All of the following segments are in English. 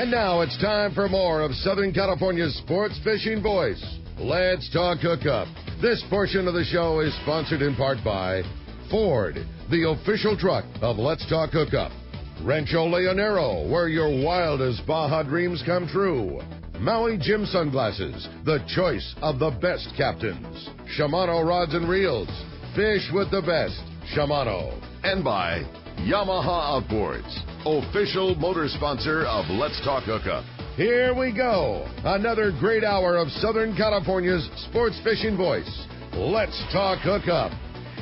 And now it's time for more of Southern California's sports fishing voice. Let's talk hookup. This portion of the show is sponsored in part by Ford, the official truck of Let's Talk Hookup. Rancho Leonero, where your wildest Baja dreams come true. Maui Jim Sunglasses, the choice of the best captains. Shimano Rods and Reels, fish with the best. Shimano. And by Yamaha Outboards, official motor sponsor of Let's Talk Hookup. Here we go. Another great hour of Southern California's sports fishing voice. Let's Talk Hookup.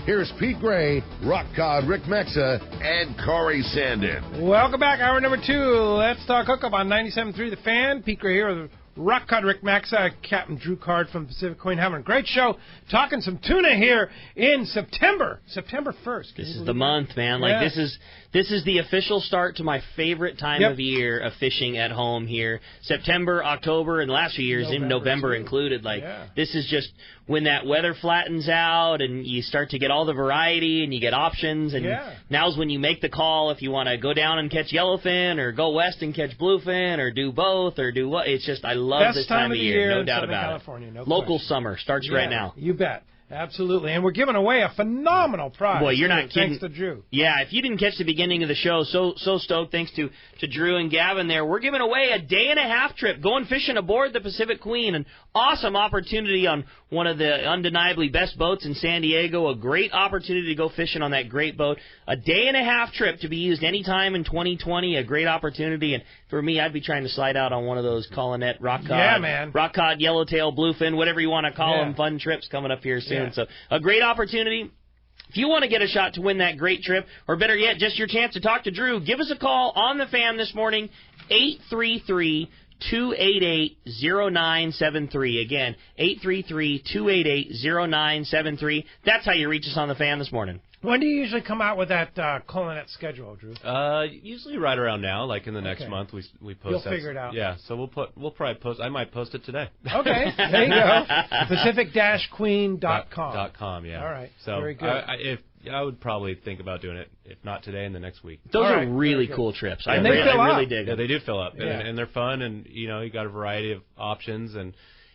Here's Pete Gray, Rock Cod Rick Mexa, and Corey Sandin. Welcome back. Hour number 2. Let's Talk Hookup on 97.3 The Fan. Pete Gray here with Rock Cod Rick Maxa, Captain Drew Card from Pacific Queen, having a great show, talking some tuna here in September 1st. This is the month, man. Like this is the official start to my favorite time of year of fishing at home here. September, October, and the last few years, even November included. This is just when that weather flattens out and you start to get all the variety and you get options. And now's when you make the call if you want to go down and catch yellowfin or go west and catch bluefin or do both or do what. It's just I love Best this time of year, no doubt Southern about California, it. No Local question. summer starts right now. You bet. Absolutely. And we're giving away a phenomenal prize. Boy, you're not kidding. Thanks to Drew. Yeah, if you didn't catch the beginning of the show, so stoked. Thanks to Drew and Gavin there. We're giving away a day-and-a-half trip going fishing aboard the Pacific Queen. An awesome opportunity on one of the undeniably best boats in San Diego. A great opportunity to go fishing on that great boat. A day-and-a-half trip to be used anytime in 2020. A great opportunity. And for me, I'd be trying to slide out on one of those Collinet, rock cod, rock cod, yellowtail, bluefin, whatever you want to call them. Fun trips coming up here soon. So a great opportunity. If you want to get a shot to win that great trip, or better yet, just your chance to talk to Drew, give us a call on the fan this morning, 833-288-0973. Again, 833-288-0973. That's how you reach us on the fan this morning. When do you usually come out with that Collinet schedule, Drew? Usually right around now, like in the next month, we post. You'll figure it out. Yeah, so we'll probably post. I might post it today. Okay, there you go. Pacific-Queen.com. .com, yeah. All right, so very good. I would probably think about doing it, if not today, in the next week. Those are really cool trips. And they fill up. really dig them. Yeah, they do fill up, and they're fun, and you got a variety of options. And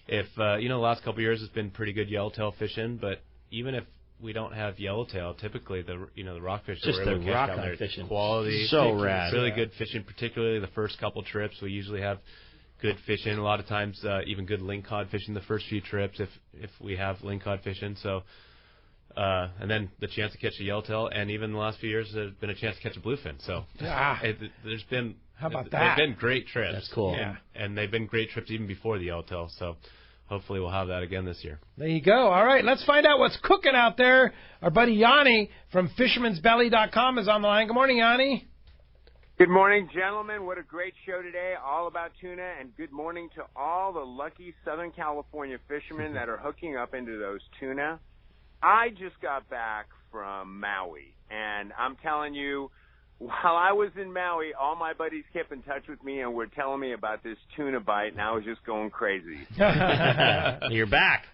if the last couple of years has been pretty good yellowtail fishing, but even if we don't have yellowtail, typically the rockfish just that we're able the to catch rock down there, fishing, quality, so rad, really good fishing. Particularly the first couple trips, we usually have good fishing. A lot of times, even good lingcod fishing the first few trips if we have lingcod fishing. So, and then the chance to catch a yellowtail, and even the last few years, there's been a chance to catch a bluefin. So, there's been how about that? They've been great trips. That's cool. And they've been great trips even before the yellowtail. So. Hopefully we'll have that again this year. There you go. All right, let's find out what's cooking out there. Our buddy Yanni from Fisherman'sBelly.com is on the line. Good morning, Yanni. Good morning, gentlemen. What a great show today, all about tuna. And good morning to all the lucky Southern California fishermen that are hooking up into those tuna. I just got back from Maui, and I'm telling you, while I was in Maui, all my buddies kept in touch with me and were telling me about this tuna bite, and I was just going crazy. You're back.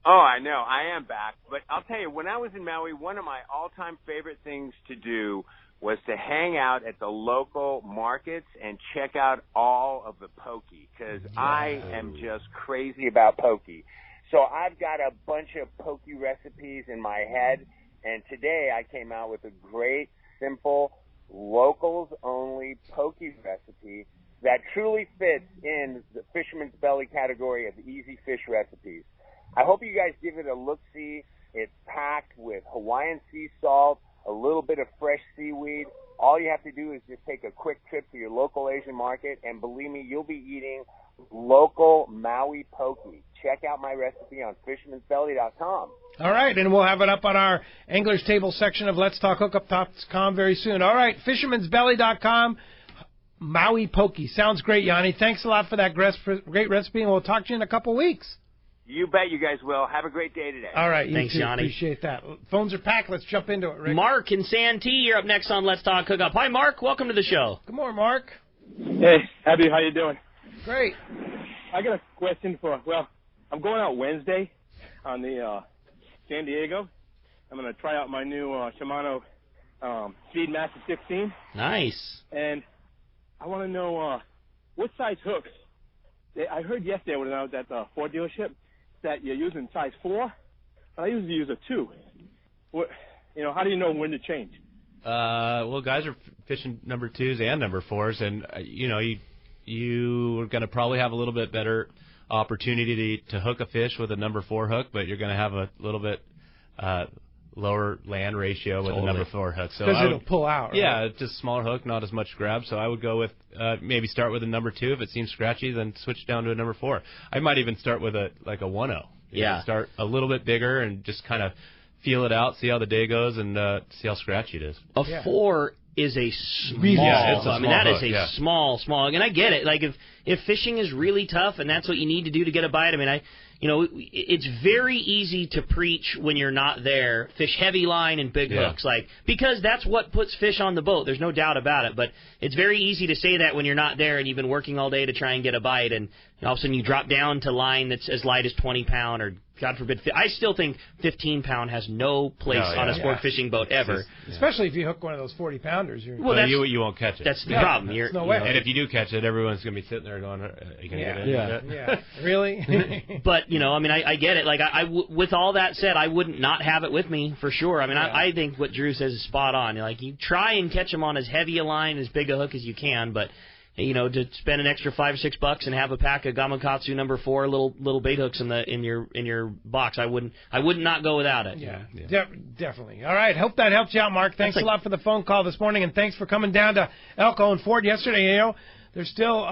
Oh, I know. I am back. But I'll tell you, when I was in Maui, one of my all-time favorite things to do was to hang out at the local markets and check out all of the poke, because I am just crazy about poke. So I've got a bunch of poke recipes in my head, and today I came out with a great, simple, locals-only poke recipe that truly fits in the Fisherman's Belly category of easy fish recipes. I hope you guys give it a look-see. It's packed with Hawaiian sea salt, a little bit of fresh seaweed. All you have to do is just take a quick trip to your local Asian market, and believe me, you'll be eating local Maui poke. Check out my recipe on Fisherman'sBelly.com. All right, and we'll have it up on our Angler's Table section of Let'sTalkHookup.com very soon. All right, Fisherman'sBelly.com, Maui poke. Sounds great, Yanni. Thanks a lot for that great recipe, and we'll talk to you in a couple weeks. You bet you guys will. Have a great day today. All right, thanks, Yanni. Appreciate that. Phones are packed. Let's jump into it, Rick. Mark in Santee, you're up next on Let's Talk Hookup. Hi, Mark. Welcome to the show. Good morning, Mark. Hey, Abby, how you doing? Great. I got a question I'm going out Wednesday on the San Diego. I'm going to try out my new Shimano Speedmaster 16. Nice. And I want to know what size hooks? I heard yesterday when I was at the Ford dealership that you're using size 4, but I usually use a 2. How do you know when to change? Well, guys are fishing number 2s and number 4s, and you are going to probably have a little bit better opportunity to hook a fish with a number 4 hook, but you're going to have a little bit lower land ratio with a number 4 hook. So because it'll pull out. Right? Yeah, it's just smaller hook, not as much grab. So I would go with maybe start with a number 2. If it seems scratchy, then switch down to a number 4. I might even start with a 1-0. Yeah. Start a little bit bigger and just kind of feel it out, see how the day goes, and see how scratchy it is. A 4 is a small. Yeah, it's a small that hook, is a small, and I get it. Like if fishing is really tough and that's what you need to do to get a bite. I mean, it's very easy to preach when you're not there. Fish heavy line and big hooks, because that's what puts fish on the boat. There's no doubt about it. But it's very easy to say that when you're not there and you've been working all day to try and get a bite, and all of a sudden you drop down to line that's as light as 20 pound or, God forbid, I still think 15 pound has no place on a sport fishing boat ever. Especially if you hook one of those 40-pounders. You won't catch it. That's the problem. No way. And if you do catch it, everyone's going to be sitting there going, are you going to get it? Yeah. Really? But, I get it. Like, with all that said, I wouldn't not have it with me for sure. I mean, I think what Drew says is spot on. You try and catch them on as heavy a line, as big a hook as you can, but to spend an extra $5 or $6 and have a pack of Gamakatsu number 4 little bait hooks in your box, I wouldn't not go without it. Yeah. Definitely. All right, hope that helps you out, Mark. Thanks a lot for the phone call this morning, and thanks for coming down to Elko and Ford yesterday. There's still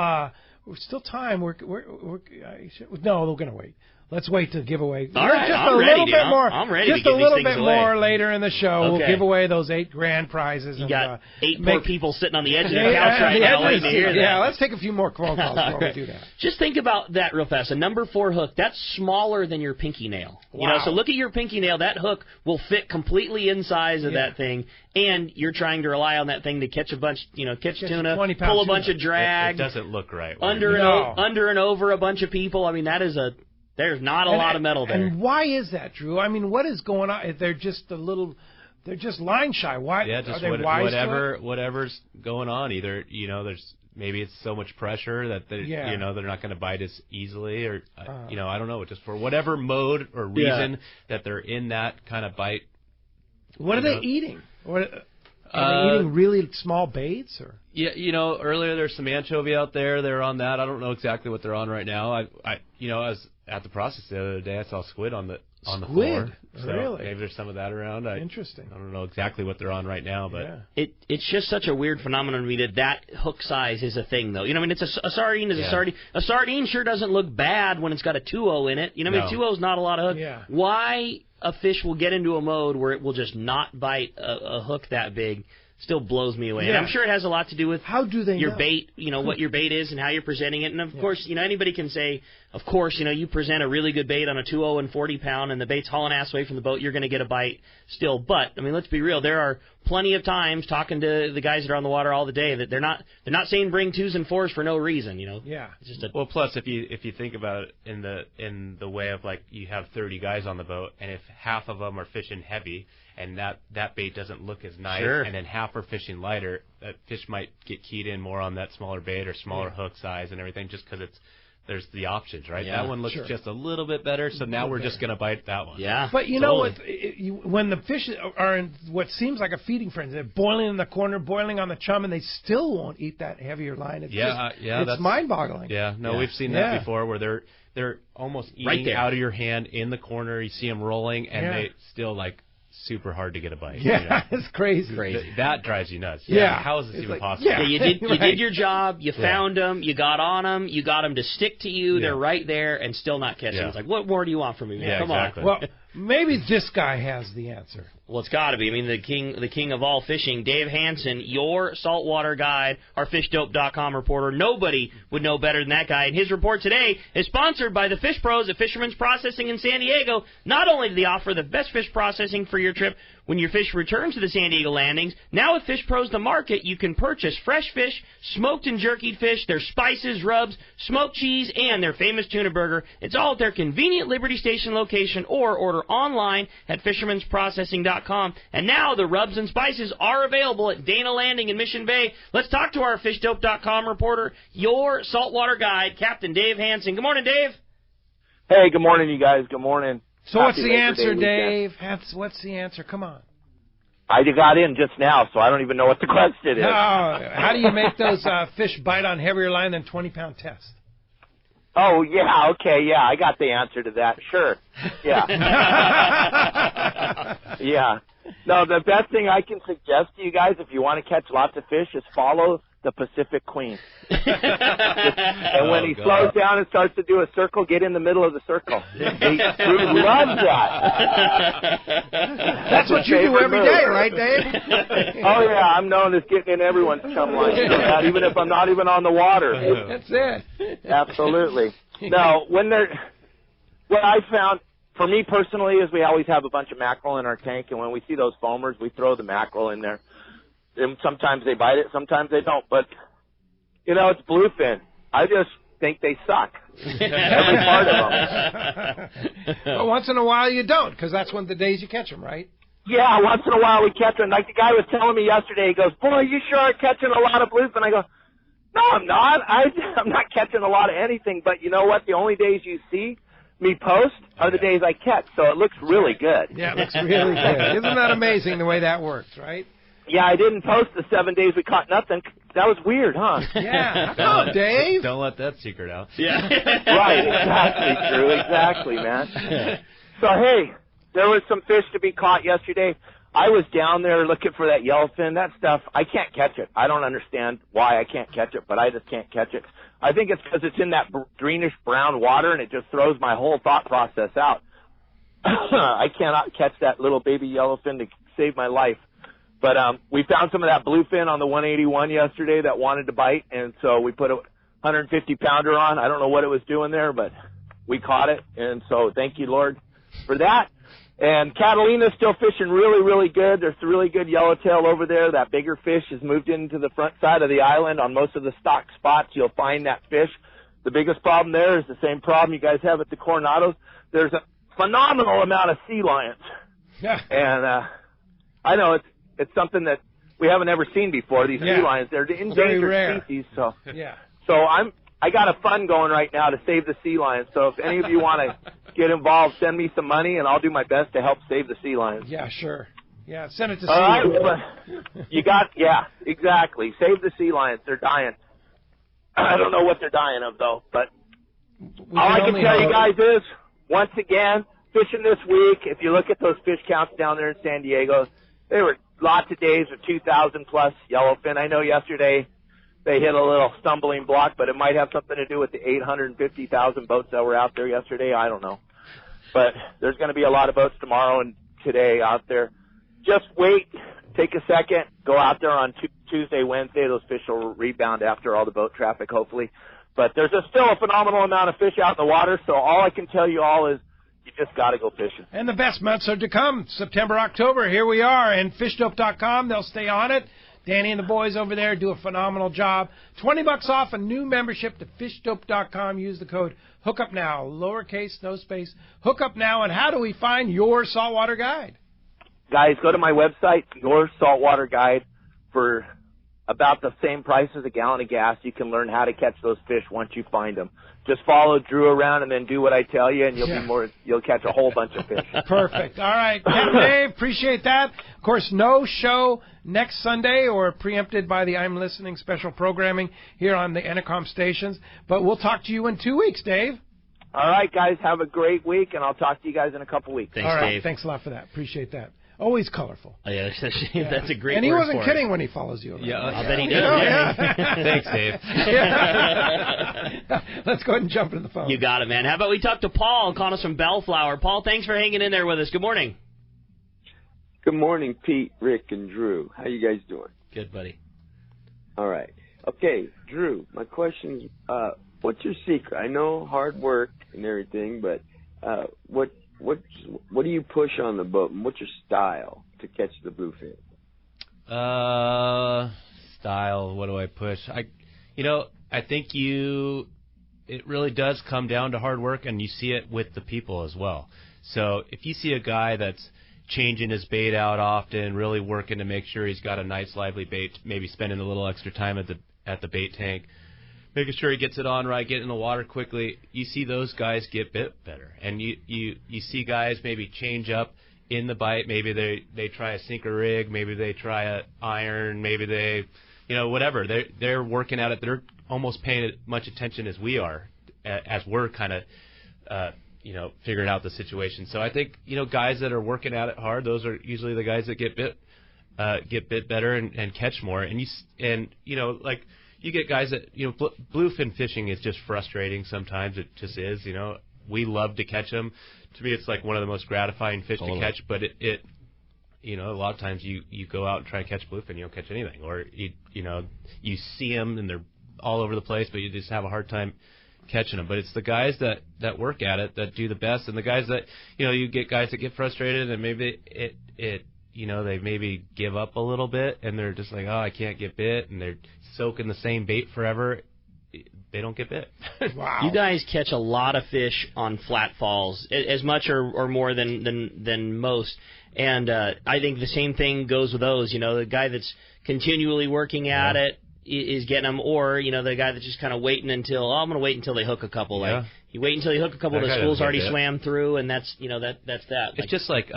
time. We're going to wait. Let's wait to give away. All right, just I'm a ready, little bit more. I'm ready just to give a little these bit things away. more later in the show. Okay. We'll give away those 8 grand prizes. You got 8 more people sitting on the edge of their couch right now waiting to hear that. Yeah, let's take a few more phone calls before we do that. Just think about that real fast. A number 4 hook, that's smaller than your pinky nail. Wow. So look at your pinky nail. That hook will fit completely in size of that thing, and you're trying to rely on that thing to catch a bunch, catch tuna, pull a bunch of drag. It doesn't look right. Under and over a bunch of people. I mean, there's not a lot of metal there. And why is that, Drew? I mean, what is going on? They're just they're just line shy. Why? Yeah, just are they wise to it? Whatever's going on. Either maybe it's so much pressure that they're not going to bite as easily, or I don't know, just for whatever mode or reason that they're in that kind of bite. What are they eating? Are they eating really small baits, or? Yeah, earlier there's some anchovy out there. They're on that. I don't know exactly what they're on right now. I was at the process the other day. I saw squid on the floor. So really? Maybe there's some of that around. Interesting. I don't know exactly what they're on right now, but it's just such a weird phenomenon to me that hook size is a thing, though. It's a sardine is a sardine. A sardine sure doesn't look bad when it's got a 2-0 in it. 2-0 is not a lot of hook. Yeah. Why a fish will get into a mode where it will just not bite a hook that big still blows me away. Yeah. And I'm sure it has a lot to do with how do they your know? bait, what your bait is and how you're presenting it. And of course, anybody can say, of course, you present a really good bait on a 2-0 and 40 pound and the bait's hauling ass away from the boat, you're going to get a bite still. But I mean, let's be real. There are plenty of times talking to the guys that are on the water all the day that they're not saying bring 2s and 4s for no reason. Yeah. It's just well, plus if you think about it in the way of like you have 30 guys on the boat, and if half of them are fishing heavy, and that bait doesn't look as nice, and then half are fishing lighter, that fish might get keyed in more on that smaller bait or smaller hook size and everything, just because there's the options, right? Yeah, that one looks just a little bit better, so now we're just going to bite that one. Yeah. But know what? When the fish are in what seems like a feeding frenzy, they're boiling in the corner, boiling on the chum, and they still won't eat that heavier line. It's it's mind-boggling. Yeah, we've seen that before, where they're almost eating out of your hand in the corner. You see them rolling, and they still super hard to get a bite. Yeah, it's crazy. That drives you nuts. Yeah. How is this even possible? Yeah, you did your job. You found them. You got on them. You got them to stick to you. They're right there and still not catching. It's like, what more do you want from me, man? Come on. Well, maybe this guy has the answer. Well, it's got to be. I mean, the king of all fishing, Dave Hansen, your saltwater guide, our fishdope.com reporter. Nobody would know better than that guy. And his report today is sponsored by the Fish Pros at Fisherman's Processing in San Diego. Not only do they offer the best fish processing for your trip when your fish returns to the San Diego landings, now with Fish Pros The Market, you can purchase fresh fish, smoked and jerkied fish, their spices, rubs, smoked cheese, and their famous tuna burger. It's all at their convenient Liberty Station location, or order online at fishermansprocessing.com. fishdope.com. And now the rubs and spices are available at Dana Landing in Mission Bay. Let's talk to our fishdope.com reporter, your saltwater guide, Captain Dave Hansen. Good morning, Dave. Hey, good morning, you guys. Good morning. So what's the Labor answer, Day Dave? What's the answer? Come on. I got in just now, so I don't even know what the question is. No, how do you make those fish bite on heavier line than 20-pound test? Oh, yeah, okay, yeah, I got the answer to that. Sure. Yeah. Yeah. No, the best thing I can suggest to you guys, if you want to catch lots of fish, is follow the Pacific Queen. And when he slows down and starts to do a circle, get in the middle of the circle. Drew loves that. That's what you do every day, right, Dave? Oh, yeah, I'm known as getting in everyone's chum line, even if I'm not even on the water. That's it. Absolutely. No, what I found, for me personally, is we always have a bunch of mackerel in our tank, and when we see those foamers, we throw the mackerel in there. And sometimes they bite it, sometimes they don't. But, it's bluefin. I just think they suck. Every part of them. But once in a while you don't, because that's one of the days you catch them, right? Yeah, once in a while we catch them. Like the guy was telling me yesterday, he goes, boy, you sure are catching a lot of bluefin. I go, no, I'm not. I'm not catching a lot of anything. But you know what? The only days you see me post are the days I catch. So it looks really good. Yeah, it looks really good. Isn't that amazing the way that works, right? Yeah, I didn't post the 7 days we caught nothing. That was weird, huh? Yeah. Oh, Dave. Don't let that secret out. Yeah. Right, exactly, Drew. Exactly, man. So, hey, there was some fish to be caught yesterday. I was down there looking for that yellowfin. That stuff, I can't catch it. I don't understand why I can't catch it, but I just can't catch it. I think it's because it's in that greenish-brown water, and it just throws my whole thought process out. I cannot catch that little baby yellowfin to save my life. But we found some of that bluefin on the 181 yesterday that wanted to bite, and so we put a 150-pounder on. I don't know what it was doing there, but we caught it, and so thank you, Lord, for that. And Catalina's still fishing really, really good. There's a really good yellowtail over there. That bigger fish has moved into the front side of the island. On most of the stock spots, you'll find that fish. The biggest problem there is the same problem you guys have at the Coronados. There's a phenomenal amount of sea lions. Yeah. And I know it's something that we haven't ever seen before. These sea lions, they're endangered species. So I got a fund going right now to save the sea lions. So if any of you want to get involved, send me some money, and I'll do my best to help save the sea lions. Yeah, sure. Yeah, send it to All right, Steve. Exactly. Save the sea lions. They're dying. I don't know what they're dying of, though. But all I can tell you guys is, once again, fishing this week, if you look at those fish counts down there in San Diego, there were lots of days with 2,000-plus yellowfin. I know yesterday they hit a little stumbling block, but it might have something to do with the 850,000 boats that were out there yesterday. I don't know. But there's going to be a lot of boats tomorrow and today out there. Just wait. Take a second. Go out there on Tuesday, Wednesday. Those fish will rebound after all the boat traffic, hopefully. But there's still a phenomenal amount of fish out in the water, so all I can tell you all is you just got to go fishing. And the best months are to come. September, October, here we are. And fishdope.com, they'll stay on it. Danny and the boys over there do a phenomenal job. $20 off a new membership to fishdope.com. Use the code HOOKUPNOW, lowercase, no space, HOOKUPNOW. And how do we find your saltwater guide? Guys, go to my website, Your Saltwater Guide, for about the same price as a gallon of gas. You can learn how to catch those fish once you find them. Just follow Drew around and then do what I tell you, and you'll catch a whole bunch of fish. Perfect. All right. Captain Dave, appreciate that. Of course, no show next Sunday or preempted by the I'm Listening special programming here on the Entercom stations. But we'll talk to you in 2 weeks, Dave. All right, guys. Have a great week, and I'll talk to you guys in a couple weeks. Thanks, all right, Dave. Thanks a lot for that. Appreciate that. Always colorful. Oh, yeah, that's a great And he word wasn't for kidding it. when he follows you around. Yeah, I'll bet he does. Thanks, Dave. Let's go ahead and jump into the phone. You got it, man. How about we talk to Paul, calling us from Bellflower. Paul, thanks for hanging in there with us. Good morning. Good morning, Pete, Rick, and Drew. How you guys doing? Good, buddy. All right. Okay, Drew, my question is, what's your secret? I know hard work and everything, but what do you push on the boat, and what's your style to catch the bluefin? Style, what do I push? I think it really does come down to hard work, and you see it with the people as well. So if you see a guy that's, changing his bait out often, really working to make sure he's got a nice lively bait, maybe spending a little extra time at the bait tank, making sure he gets it on right, get in the water quickly. You see those guys get bit better. And you see guys maybe change up in the bite. Maybe they try a sinker rig, maybe they try a iron, maybe they, whatever. They're working at it. They're almost paying as much attention as we are, as we're kind of figuring out the situation. So I think, guys that are working at it hard, those are usually the guys that get bit better and catch more. And you get guys that, bluefin fishing is just frustrating sometimes. It just is, We love to catch them. To me, it's like one of the most gratifying fish to catch, but it a lot of times you go out and try to catch bluefin, you don't catch anything. Or, you see them and they're all over the place, but you just have a hard time catching them. But it's the guys that work at it that do the best, and the guys that, you get guys that get frustrated and maybe they maybe give up a little bit and they're just like, oh, I can't get bit, and they're soaking the same bait forever. They don't get bit. Wow. You guys catch a lot of fish on flat falls, as much or more than most. And I think the same thing goes with those. The guy that's continually working at it is getting them, or the guy that's just kind of waiting until I'm going to wait until they hook a couple. Like you wait until you hook a couple, the school's already swam through, and that's that's that. It's just like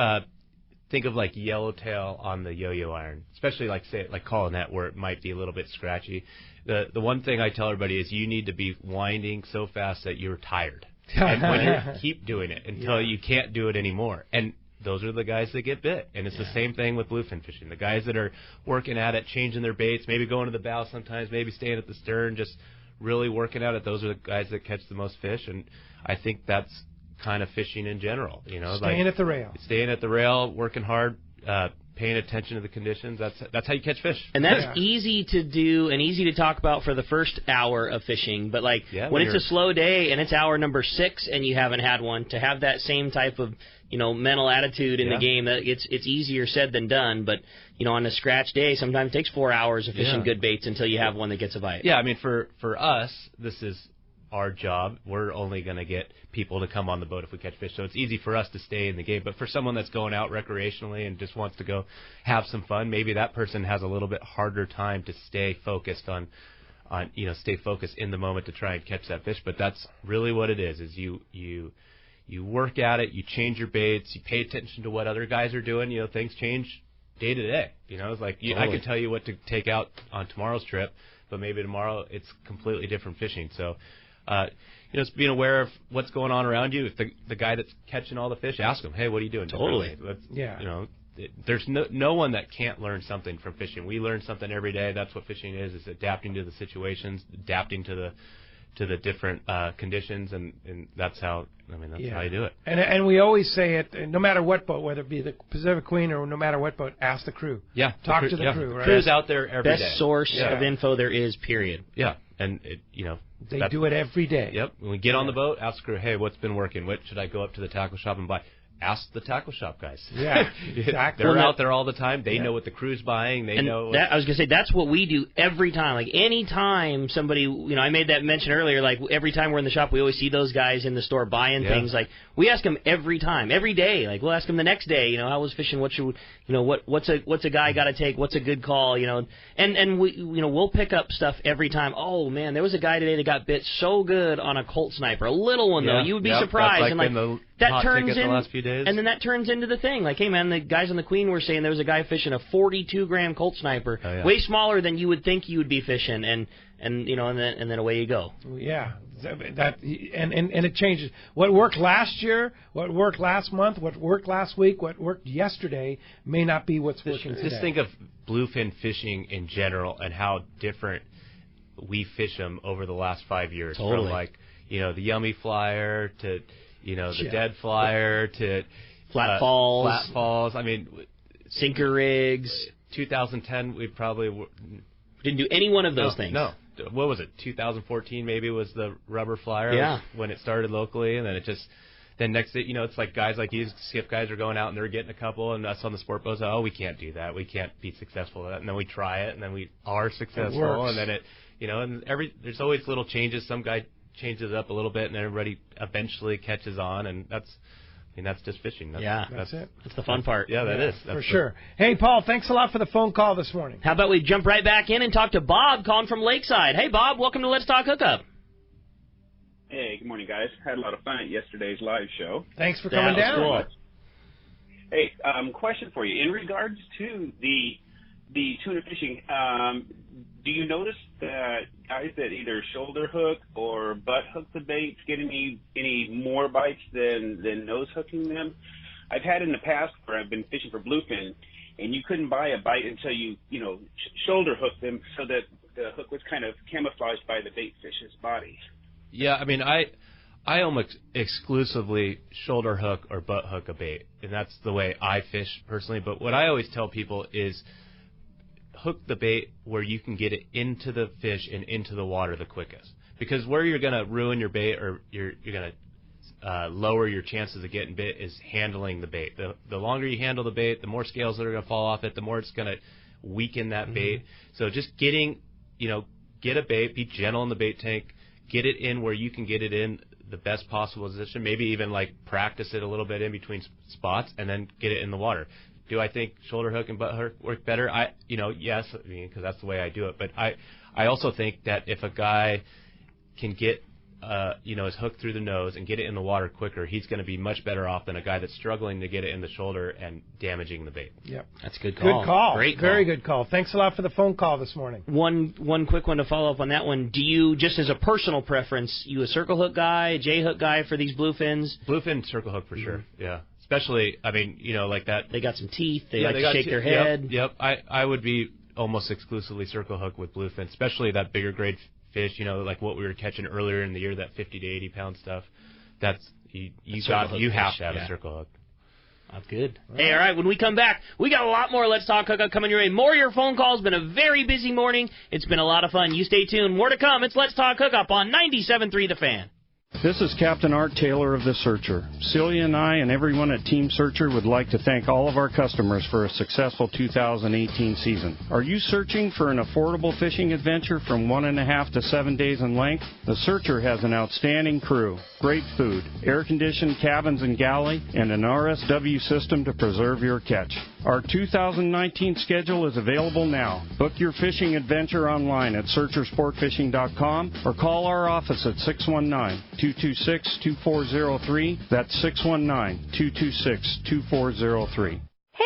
think of like yellowtail on the yo-yo iron, especially like Colinet, where it might be a little bit scratchy. The one thing I tell everybody is you need to be winding so fast that you're tired, and when you keep doing it until you can't do it anymore. And those are the guys that get bit. And it's the same thing with bluefin fishing. The guys that are working at it, changing their baits, maybe going to the bow sometimes, maybe staying at the stern, just really working at it, those are the guys that catch the most fish. And I think that's kind of fishing in general. Staying at the rail. Staying at the rail, working hard, paying attention to the conditions. That's how you catch fish. And that's easy to do and easy to talk about for the first hour of fishing. But when it's a slow day and it's hour number 6 and you haven't had one, to have that same type of mental attitude in the game, that it's easier said than done. But on a scratch day, sometimes it takes 4 hours of fishing good baits until you have one that gets a bite. Yeah, I mean for us, this is our job. We're only going to get people to come on the boat if we catch fish, so it's easy for us to stay in the game. But for someone that's going out recreationally and just wants to go have some fun, maybe that person has a little bit harder time to stay focused on stay focused in the moment to try and catch that fish. But that's really what it is you work at it, you change your baits, you pay attention to what other guys are doing. Things change day to day. It's like I could tell you what to take out on tomorrow's trip, but maybe tomorrow it's completely different fishing. So just being aware of what's going on around you. If the guy that's catching all the fish, ask him, hey, what are you doing? Totally. There's no one that can't learn something from fishing. We learn something every day. That's what fishing is adapting to the situations, adapting to the different conditions, and that's how how you do it. And we always say it, no matter what boat, whether it be the Pacific Queen or no matter what boat, ask the crew. Yeah. Talk to the crew, right? Crew's out there every day. Best source of info there is, period. Yeah. And they do it every day. Yep. When we get on the boat, ask the crew, hey, what's been working? What should I go up to the tackle shop and buy? Ask the tackle shop guys. Yeah, exactly. They're out there all the time. They know what the crew's buying. They know. I was going to say, that's what we do every time. Like, any time somebody, I made that mention earlier, like, every time we're in the shop, we always see those guys in the store buying things. Like, we ask them every time, every day. Like, we'll ask them the next day, how was fishing? What should, what's a guy got to take? What's a good call? And we, we'll pick up stuff every time. Oh, man, there was a guy today that got bit so good on a Colt Sniper. A little one, though. You would be surprised. That's that turns in, the last few days. and then that turns into the thing. Like, hey, man, the guys on the Queen were saying there was a guy fishing a 42-gram Colt Sniper, way smaller than you would think you would be fishing, and then away you go. Yeah, and it changes. What worked last year, what worked last month, what worked last week, what worked yesterday may not be what's working today. Just think of bluefin fishing in general and how different we fish them over the last 5 years. Totally. From the Yummy Flyer to the Dead Flyer to Flat Falls. Flat Falls. I mean, sinker rigs. 2010, we probably didn't do any one of those things. No. What was it? 2014 maybe was the Rubber Flyer. Yeah. When it started locally, and then it just. Then next day, it's like guys like you, skip guys are going out and they're getting a couple, and us on the sport boats, we can't do that. We can't be successful at that. And then we try it, and then we are successful, and then it, and there's always little changes. Some guy changes it up a little bit, and everybody eventually catches on, and mean, that's just fishing. That's it. That's the fun part. Yeah, that is. For sure. Hey, Paul, thanks a lot for the phone call this morning. How about we jump right back in and talk to Bob calling from Lakeside. Hey, Bob, welcome to Let's Talk Hookup. Hey, good morning, guys. Had a lot of fun at yesterday's live show. Thanks for coming down. Cool. Hey, question for you. In regards to the tuna fishing, do you notice that guys that either shoulder hook or butt hook the baits get any more bites than nose hooking them? I've had in the past where I've been fishing for bluefin, and you couldn't buy a bite until you shoulder hooked them so that the hook was kind of camouflaged by the bait fish's body. Yeah, I mean, I almost exclusively shoulder hook or butt hook a bait, and that's the way I fish personally. But what I always tell people is hook the bait where you can get it into the fish and into the water the quickest. Because where you're going to ruin your bait or you're going to lower your chances of getting bit is handling the bait. The longer you handle the bait, the more scales that are going to fall off it, the more it's going to weaken that bait. So just get a bait, be gentle in the bait tank, get it in where you can get it in the best possible position, maybe even practice it a little bit in between spots, and then get it in the water. Do I think shoulder hook and butt hook work better? Yes, because that's the way I do it. But I also think that if a guy can get his hook through the nose and get it in the water quicker, he's going to be much better off than a guy that's struggling to get it in the shoulder and damaging the bait. Yep. That's a good call. Good call. Great call. Very good call. Thanks a lot for the phone call this morning. One quick one to follow up on that one. Do you, just as a personal preference, you a circle hook guy, a J hook guy for these bluefins? Bluefin circle hook for sure, yeah. Especially, like that. They got some teeth. They like to shake their head. Yep. I would be almost exclusively circle hook with bluefin, especially that bigger grade fish, like what we were catching earlier in the year, that 50 to 80 pound stuff. That's you have to have a circle hook. That's good. Hey, all right, when we come back, we got a lot more Let's Talk Hookup coming your way. More of your phone calls. Been a very busy morning. It's been a lot of fun. You stay tuned. More to come. It's Let's Talk Hookup on 97.3 The Fan. This is Captain Art Taylor of The Searcher. Celia and I and everyone at Team Searcher would like to thank all of our customers for a successful 2018 season. Are you searching for an affordable fishing adventure from 1.5 to 7 days in length? The Searcher has an outstanding crew, great food, air-conditioned cabins and galley, and an RSW system to preserve your catch. Our 2019 schedule is available now. Book your fishing adventure online at searchersportfishing.com or call our office at 619-226-2403. That's 619-226-2403.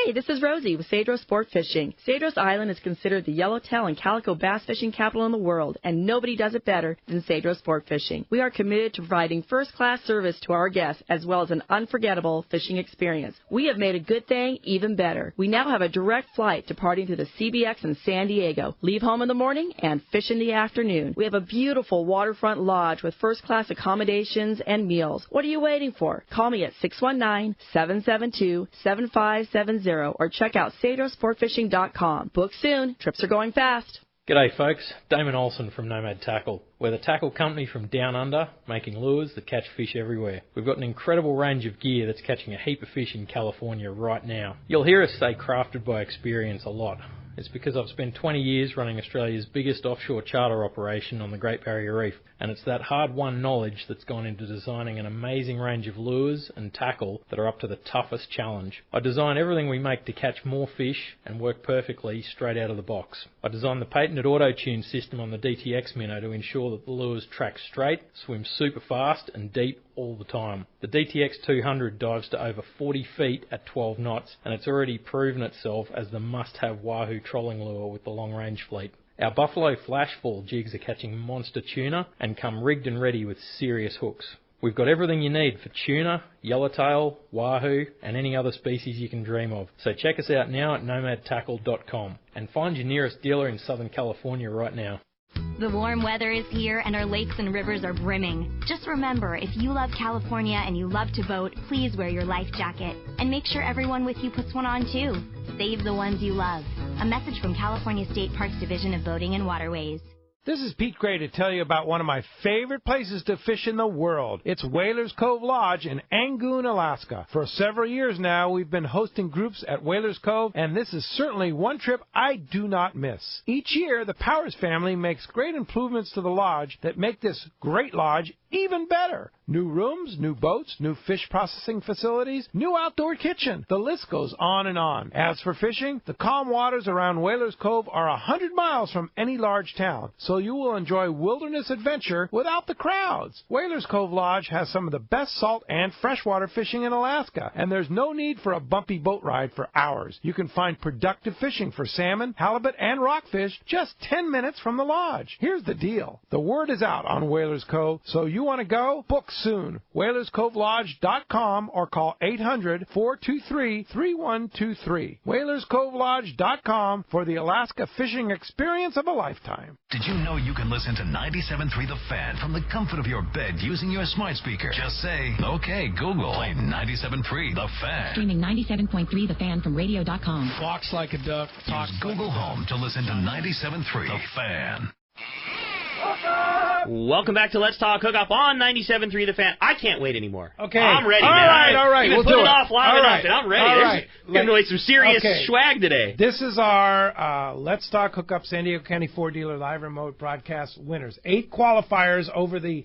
Hey, this is Rosie with Cedros Sport Fishing. Cedros Island is considered the yellowtail and calico bass fishing capital in the world, and nobody does it better than Cedros Sport Fishing. We are committed to providing first-class service to our guests as well as an unforgettable fishing experience. We have made a good thing even better. We now have a direct flight departing to the CBX in San Diego. Leave home in the morning and fish in the afternoon. We have a beautiful waterfront lodge with first-class accommodations and meals. What are you waiting for? Call me at 619-772-7570. Or check out cedrosportfishing.com. Book soon. Trips are going fast. G'day folks, Damon Olsen from Nomad Tackle. We're the tackle company from down under, making lures that catch fish everywhere. We've got an incredible range of gear that's catching a heap of fish in California right now. You'll hear us say crafted by experience a lot. It's because I've spent 20 years running Australia's biggest offshore charter operation on the Great Barrier Reef, and it's that hard-won knowledge that's gone into designing an amazing range of lures and tackle that are up to the toughest challenge. I design everything we make to catch more fish and work perfectly straight out of the box. I designed the patented auto-tune system on the DTX Minnow to ensure that the lures track straight, swim super fast and deep all the time. The DTX 200 dives to over 40 feet at 12 knots, and it's already proven itself as the must-have wahoo trolling lure with the long-range fleet. Our Buffalo Flashfall jigs are catching monster tuna and come rigged and ready with serious hooks. We've got everything you need for tuna, yellowtail, wahoo, and any other species you can dream of. So check us out now at nomadtackle.com and find your nearest dealer in Southern California right now. The warm weather is here and our lakes and rivers are brimming. Just remember, if you love California and you love to boat, please wear your life jacket. And make sure everyone with you puts one on too. Save the ones you love. A message from California State Parks Division of Boating and Waterways. This is Pete Gray to tell you about one of my favorite places to fish in the world. It's Whalers Cove Lodge in Angoon, Alaska. For several years now, we've been hosting groups at Whalers Cove, and this is certainly one trip I do not miss. Each year, the Powers family makes great improvements to the lodge that make this great lodge even better. New rooms, new boats, new fish processing facilities, new outdoor kitchen. The list goes on and on. As for fishing, the calm waters around Whalers Cove are 100 miles from any large town, so you will enjoy wilderness adventure without the crowds. Whalers Cove Lodge has some of the best salt and freshwater fishing in Alaska, and there's no need for a bumpy boat ride for hours. You can find productive fishing for salmon, halibut, and rockfish just 10 minutes from the lodge. Here's the deal. The word is out on Whalers Cove, so you want to go? Book soon. WhalersCoveLodge.com or call 800-423-3123. WhalersCoveLodge.com for the Alaska fishing experience of a lifetime. Did you know you can listen to 97.3 The Fan from the comfort of your bed using your smart speaker? Just say, okay, Google, play 97.3 The Fan. Streaming 97.3 The Fan from radio.com. Walks like a duck. Use Google Home to listen to 97.3 The Fan. Welcome back to Let's Talk Hookup on 97.3 The Fan. I can't wait anymore. Okay. I'm ready, all man. All right. We'll put it off long enough, and I'm ready. There's going to be some serious swag today. This is our Let's Talk Hookup San Diego County Ford Dealer live remote broadcast winners. 8 qualifiers over the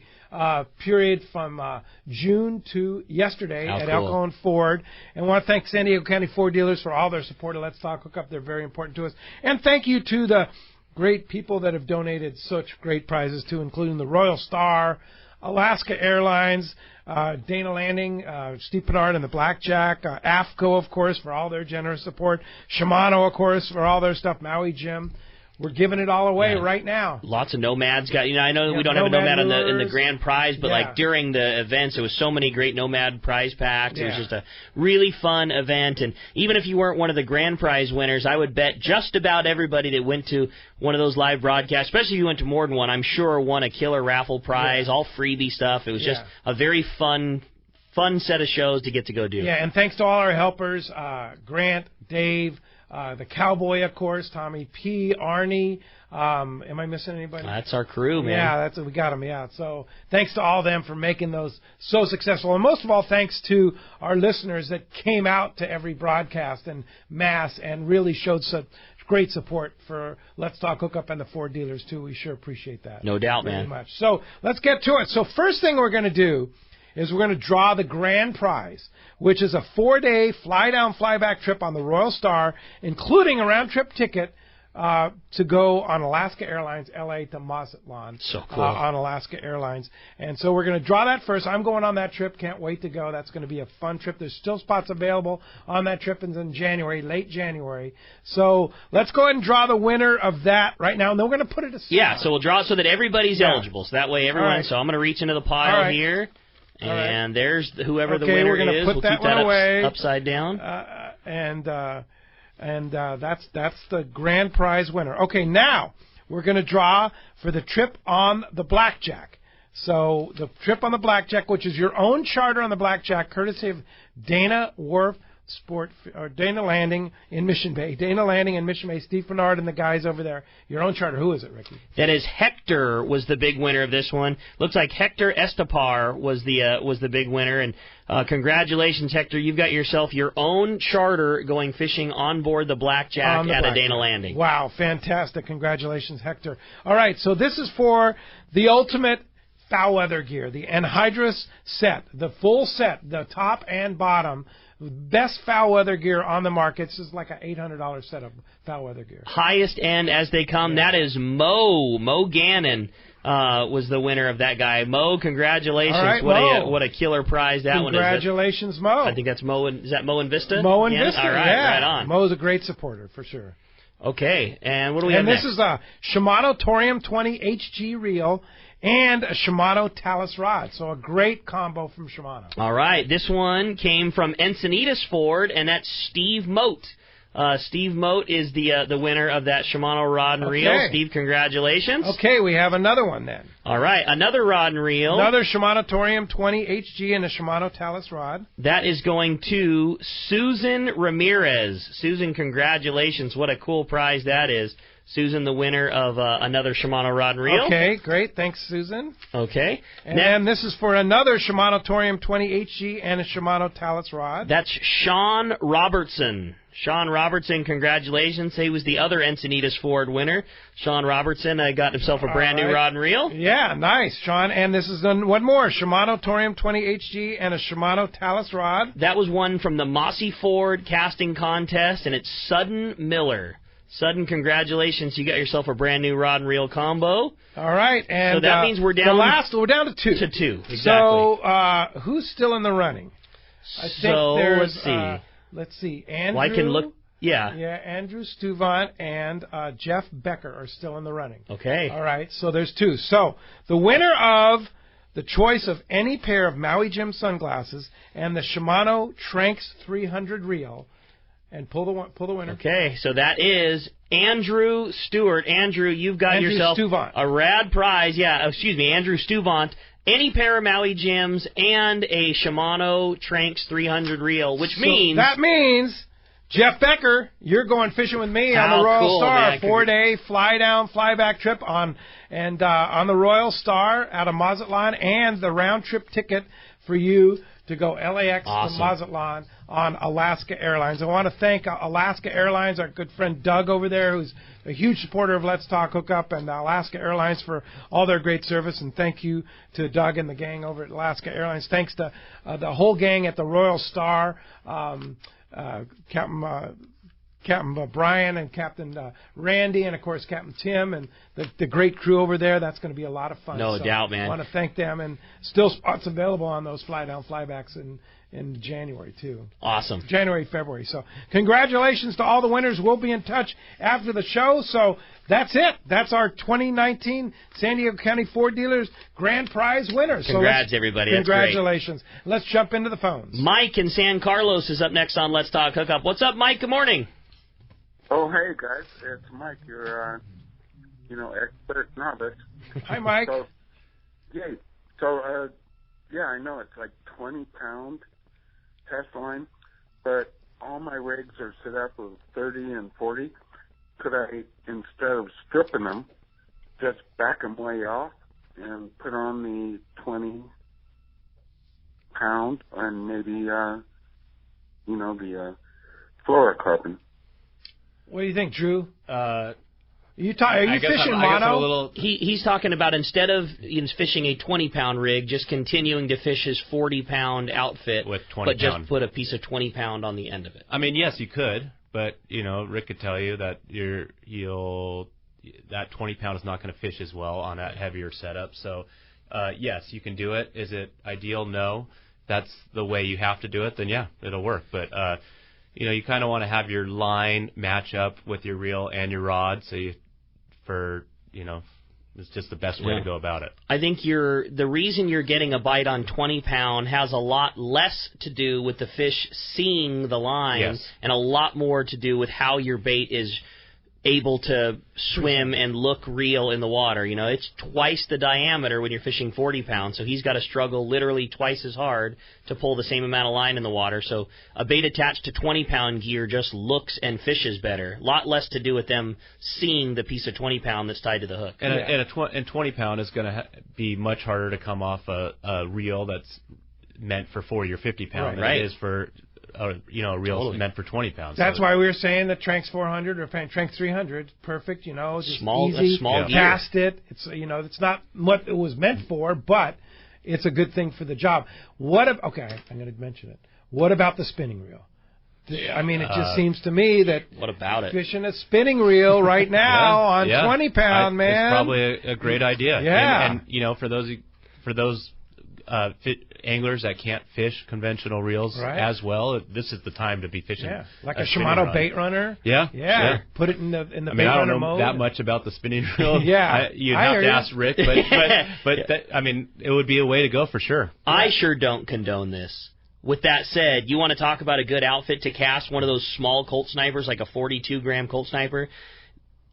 period from June to yesterday at Elko and Ford. And I want to thank San Diego County Ford Dealers for all their support of Let's Talk Hookup. They're very important to us. And thank you to the great people that have donated such great prizes too, including the Royal Star, Alaska Airlines, Dana Landing, Steve Pennard and the Blackjack, AFCO, of course, for all their generous support, Shimano, of course, for all their stuff, Maui Jim. We're giving it all away right now. Lots of Nomads got. I know we don't have a Nomad in the grand prize, but like during the events, there was so many great Nomad prize packs. It was just a really fun event, and even if you weren't one of the grand prize winners, I would bet just about everybody that went to one of those live broadcasts, especially if you went to more than one, I'm sure won a killer raffle prize, all freebie stuff. It was just a very fun set of shows to get to go do. Yeah, and thanks to all our helpers, Grant, Dave, the Cowboy, of course, Tommy P, Arnie. Am I missing anybody? That's our crew, man. Yeah, we got them. Yeah, so thanks to all of them for making those so successful, and most of all, thanks to our listeners that came out to every broadcast en masse and really showed such great support for Let's Talk Hookup and the Ford Dealers too. We sure appreciate that. No doubt, very man. Much. So let's get to it. So first thing we're going to do is we're going to draw the grand prize, which is a 4-day fly-down, fly-back trip on the Royal Star, including a round-trip ticket to go on Alaska Airlines, L.A. to Mazatlan. So cool. On Alaska Airlines. And so we're going to draw that first. I'm going on that trip. Can't wait to go. That's going to be a fun trip. There's still spots available on that trip in January, late January. So let's go ahead and draw the winner of that right now, and then we're going to put it aside. Yeah, so we'll draw it so that everybody's eligible. So that way everyone, so I'm going to reach into the pile here. And there's whoever the winner is. We'll keep that upside down. And that's the grand prize winner. Okay, now we're going to draw for the trip on the Blackjack. So the trip on the Blackjack, which is your own charter on the Blackjack, courtesy of Dana Wharf Sport, or Dana Landing in Mission Bay. Dana Landing in Mission Bay, Steve Bernard and the guys over there. Your own charter. Who is it, Ricky? That is Hector was the big winner of this one. Looks like Hector Estepar was the big winner, and congratulations, Hector. You've got yourself your own charter going fishing on board the Blackjack at a Dana Landing. Wow, fantastic. Congratulations, Hector. All right, so this is for the ultimate foul weather gear, the Anhydrous set, the full set, the top and bottom. Best foul weather gear on the market. This is like an $800 set of foul weather gear. Highest end as they come. That is Mo Gannon was the winner of that guy. Mo, congratulations. All right, what a killer prize that one is. Congratulations, Mo. I think that's Mo. Is that Mo and Vista? Mo and Vista, All right, right on. Mo's a great supporter, for sure. Okay, and what do we have next? And this is a Shimano Torium 20 HG reel and a Shimano Talus rod. So a great combo from Shimano. All right. This one came from Encinitas Ford, and that's Steve Moat. Steve Moat is the winner of that Shimano rod and reel. Steve, congratulations. Okay, we have another one then. All right, another rod and reel. Another Shimano Torium 20 HG and a Shimano Talus rod. That is going to Susan Ramirez. Susan, congratulations. What a cool prize that is. Susan, the winner of another Shimano rod and reel. Okay, great. Thanks, Susan. Okay. And this is for another Shimano Torium 20 HG and a Shimano Talus rod. That's Sean Robertson. Sean Robertson, congratulations. He was the other Encinitas Ford winner. Sean Robertson got himself a brand new rod and reel. Yeah, nice, Sean. And this is one more, Shimano Torium 20 HG and a Shimano Talus rod. That was one from the Mossy Ford casting contest, and it's Sudden Miller. Sudden, congratulations. You got yourself a brand new rod and reel combo. All right. And so that means we're down we're down to 2. To 2, exactly. So who's still in the running? I think there's, let's see. Let's see. Andrew. Well, I can look. Yeah. Yeah, Andrew Stuvant and Jeff Becker are still in the running. Okay. All right, so there's 2. So the winner of the choice of any pair of Maui Jim sunglasses and the Shimano Tranx 300 reel, and pull the winner. Okay, so that is Andrew Stewart. Andrew, you've got yourself Stuvant. A rad prize. Yeah, excuse me, Andrew Stuvant. Any pair of Maui Jims and a Shimano Tranx 300 reel, which means... That means, Jeff Becker, you're going fishing with me on the Royal Star, a 4-day fly-down, fly-back trip on the Royal Star out of Mazatlan, and the round-trip ticket for you to go LAX to Mazatlan on Alaska Airlines. I want to thank Alaska Airlines, our good friend Doug over there, who's a huge supporter of Let's Talk Hookup, and Alaska Airlines for all their great service. And thank you to Doug and the gang over at Alaska Airlines. Thanks to the whole gang at the Royal Star, Captain Brian and Captain Randy, and of course Captain Tim and the great crew over there. That's going to be a lot of fun. No doubt, man. I want to thank them, and still spots available on those fly-down, flybacks in January too. Awesome. January, February. So congratulations to all the winners. We'll be in touch after the show. So that's it. That's our 2019 San Diego County Ford Dealers Grand Prize winners. Congrats, everybody. That's congratulations. Great. Let's jump into the phones. Mike in San Carlos is up next on Let's Talk Hookup. What's up, Mike? Good morning. Oh, hey, guys. It's Mike, your, expert novice. Hi, Mike. Yeah, I know it's like 20-pound test line, but all my rigs are set up with 30 and 40. Could I, instead of stripping them, just back them way off and put on the 20-pound and maybe, the fluorocarbon? What do you think, Drew? Are you fishing mono? He's talking about instead of fishing a 20-pound rig, just continuing to fish his 40-pound outfit, with 20 but just put a piece of 20-pound on the end of it. I mean, yes, you could, but Rick could tell you that that 20-pound is not going to fish as well on that heavier setup. So, yes, you can do it. Is it ideal? No. That's the way you have to do it. Then yeah, it'll work. But you kind of want to have your line match up with your reel and your rod, so it's just the best way to go about it. I think the reason you're getting a bite on 20-pound has a lot less to do with the fish seeing the line and a lot more to do with how your bait is able to swim and look real in the water. It's twice the diameter when you're fishing 40 pounds, so he's got to struggle literally twice as hard to pull the same amount of line in the water. So a bait attached to 20-pound gear just looks and fishes better. A lot less to do with them seeing the piece of 20-pound that's tied to the hook. And 20-pound is going to be much harder to come off a reel that's meant for 40 or 50 pound than it is for a reel meant for 20 pounds. That's why we were saying the Tranx 400 or Tranx 300, perfect. Just small gear. Cast it. It's it's not what it was meant for, but it's a good thing for the job. I'm going to mention it. What about the spinning reel? I mean, it just seems to me that what about it? Fishing a spinning reel right now on 20 pound, man. It's probably a great idea. Yeah. And for those anglers that can't fish conventional reels as well, this is the time to be fishing. Yeah, like a Shimano bait runner. Yeah. Put it in the bait runner mode. I don't know that much about the spinning reel. You'd have to ask Rick, but it would be a way to go for sure. I sure don't condone this. With that said, you want to talk about a good outfit to cast one of those small Colt snipers, like a 42-gram Colt sniper.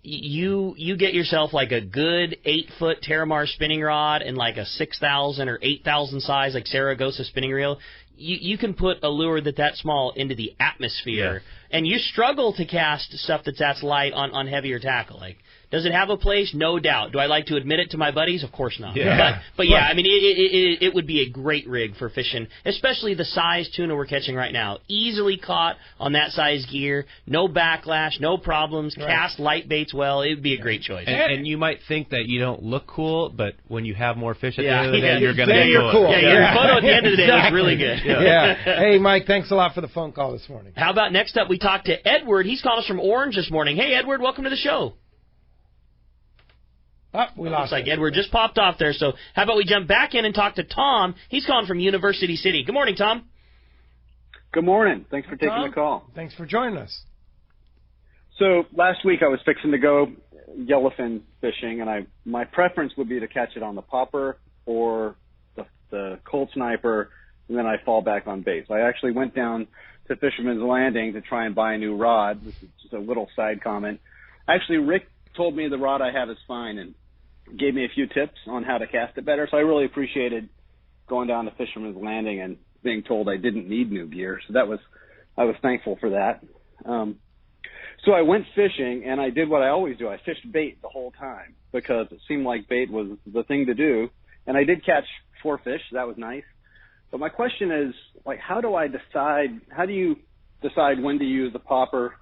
You get yourself like a good 8-foot Terramar spinning rod and like a 6,000 or 8,000 size like Saragossa spinning reel. you can put a lure that small into the atmosphere, and you struggle to cast stuff that's light on heavier tackle. Like, does it have a place? No doubt. Do I like to admit it to my buddies? Of course not. Yeah. But yeah, I mean, it would be a great rig for fishing, especially the size tuna we're catching right now. Easily caught on that size gear, no backlash, no problems, cast light baits well. It would be a great choice. And you might think that you don't look cool, but when you have more fish at the end of the day, you're going to be cool. Yeah, your photo at the end of the day is really good. Yeah. Hey, Mike, thanks a lot for the phone call this morning. How about next up, we talked to Edward. He's calling us from Orange this morning. Hey, Edward, welcome to the show. Oh, we lost. Looks like Edward just popped off there. So how about we jump back in and talk to Tom? He's calling from University City. Good morning, Tom. Good morning. Thanks for taking the call. Thanks for joining us. So last week I was fixing to go yellowfin fishing, and my preference would be to catch it on the popper or the cold sniper, and then I fall back on bait. So I actually went down to Fisherman's Landing to try and buy a new rod. This is just a little side comment. Actually, Rick told me the rod I have is fine and gave me a few tips on how to cast it better. So I really appreciated going down to Fisherman's Landing and being told I didn't need new gear. So I was thankful for that. So I went fishing, and I did what I always do. I fished bait the whole time because it seemed like bait was the thing to do. And I did catch 4 fish. So that was nice. But my question is, like, how do you decide when to use the popper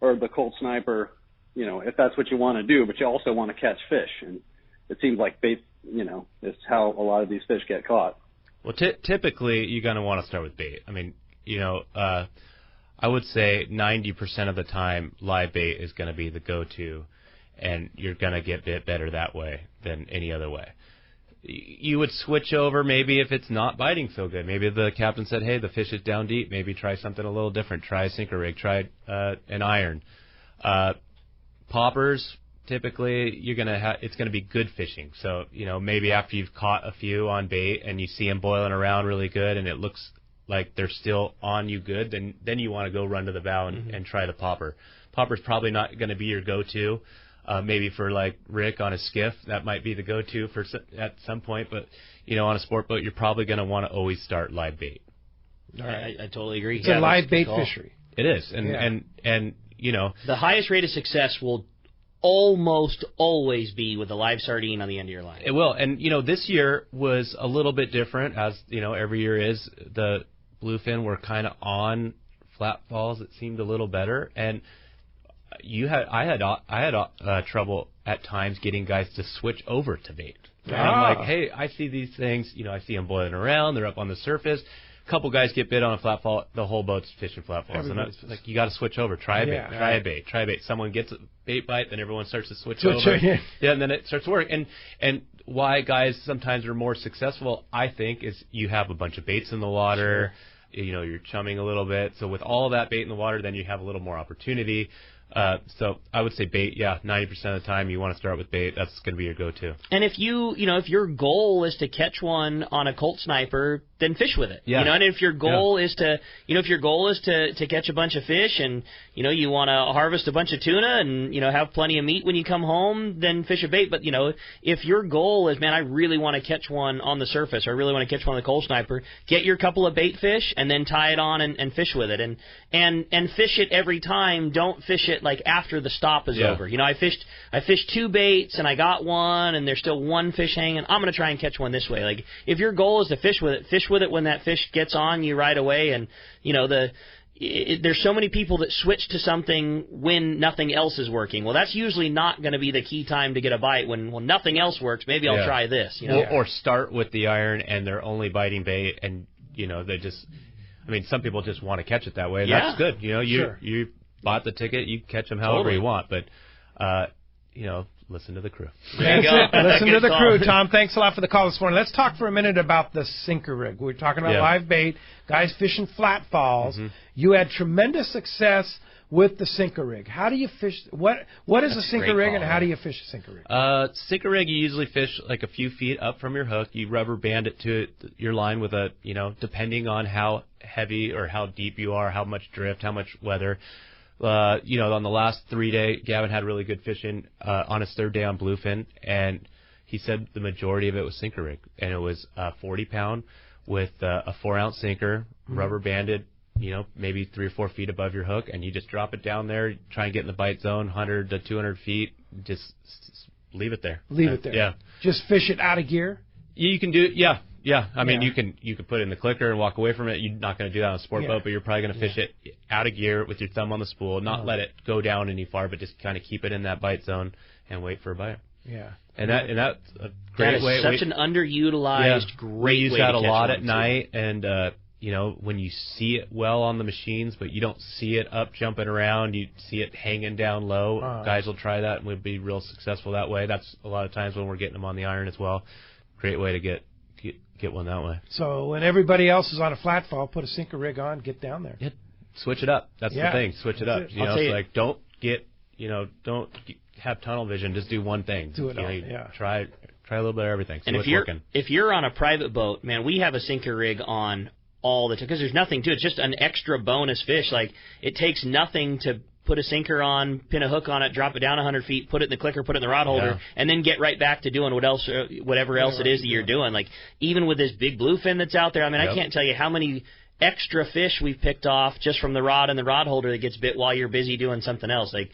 or the cold sniper, you know, if that's what you want to do, but you also want to catch fish? And it seems like bait, you know, is how a lot of these fish get caught. Well, typically you're going to want to start with bait. I mean, you know, I would say 90% of the time live bait is going to be the go-to, and you're going to get bit better that way than any other way. You would switch over maybe if it's not biting so good. Maybe the captain said, hey, the fish is down deep. Maybe try something a little different. Try a sinker rig. Try an iron. Poppers, typically it's going to be good fishing. So, you know, maybe after you've caught a few on bait and you see them boiling around really good and it looks like they're still on you good, then you want to go run to the bow and try the popper. Popper's probably not going to be your go-to. Maybe for like Rick on a skiff, that might be the go-to at some point. But, you know, on a sport boat, you're probably going to want to always start live bait. All right. I totally agree. It's a live bait fishery. It is. And you know, the highest rate of success will almost always be with a live sardine on the end of your line. It will. And, you know, this year was a little bit different, as, you know, every year is. The bluefin were kind of on flat falls. It seemed a little better. And I had trouble at times getting guys to switch over to bait. And I'm like, hey, I see these things. You know, I see them boiling around. They're up on the surface. A couple guys get bit on a flat fall. The whole boat's fishing flat falls. And it's like, you got to switch over. Try a bait. Try a bait. Someone gets a bait bite, then everyone starts to switch over. Yeah, and then it starts to work. And why guys sometimes are more successful, I think, is you have a bunch of baits in the water. Sure. You know, you're chumming a little bit. So with all of that bait in the water, then you have a little more opportunity. So I would say bait, 90% of the time you want to start with bait. That's going to be your go-to. And if if your goal is to catch one on a Colt Sniper, then fish with it. Yeah. You know, and if your goal is to, if your goal is to catch a bunch of fish and, you want to harvest a bunch of tuna and, have plenty of meat when you come home, then fish a bait. But, if your goal is, man, I really want to catch one on the surface or I really want to catch one on the Colt Sniper, get your couple of bait fish and then tie it on and fish with it. And fish it every time. Don't fish it like after the stop is over. I fished 2 baits and I got one and there's still one fish hanging. I'm going to try and catch one this way. Like if your goal is to fish with it when that fish gets on you right away. And there's so many people that switch to something when nothing else is working. Well, that's usually not going to be the key time to get a bite. When nothing else works, maybe I'll try this. Or start with the iron and they're only biting bait and they just. I mean, some people just want to catch it that way, and that's good. You bought the ticket, you catch them however you want, but listen to the crew. That's it. Listen to the crew, Tom. Thanks a lot for the call this morning. Let's talk for a minute about the sinker rig. We're talking about live bait, guys fishing flat falls. Mm-hmm. You had tremendous success with the sinker rig. How do you fish? What is a sinker rig, and how do you fish a sinker rig? Sinker rig, you usually fish like a few feet up from your hook. You rubber band it to your line with a, depending on how heavy or how deep you are, how much drift, how much weather. On the last 3 day, Gavin had really good fishing on his 3rd day on bluefin, and he said the majority of it was sinker rig, and it was 40-pound with a 4-ounce sinker, rubber banded, maybe 3 or 4 feet above your hook, and you just drop it down there, try and get in the bite zone, 100 to 200 feet, just leave it there. Leave it there. Yeah. Just fish it out of gear? You can do it, yeah. I mean, you can put it in the clicker and walk away from it. You're not going to do that on a sport boat, but you're probably going to fish it out of gear with your thumb on the spool, not let it go down any far, but just kind of keep it in that bite zone and wait for a bite. Yeah. And that's a great way. That is such an underutilized, great way to catch We use that a lot one, at night, and when you see it well on the machines, but you don't see it up jumping around, you see it hanging down low. Guys will try that and we'll be real successful that way. That's a lot of times when we're getting them on the iron as well. Great way to get one that way. So when everybody else is on a flat fall, put a sinker rig on, get down there. Yeah, switch it up. That's the thing. Switch it up. Don't have tunnel vision. Just do one thing. Do it all. Try a little bit of everything. And if you're on a private boat, man, we have a sinker rig on all the time because there's nothing to it. It's just an extra bonus fish. Like, it takes nothing to put a sinker on, pin a hook on it, drop it down 100 feet, put it in the clicker, put it in the rod holder, and then get right back to doing whatever else it is that you're doing. Like, even with this big bluefin that's out there, I mean, I can't tell you how many extra fish we've picked off just from the rod and the rod holder that gets bit while you're busy doing something else. Like,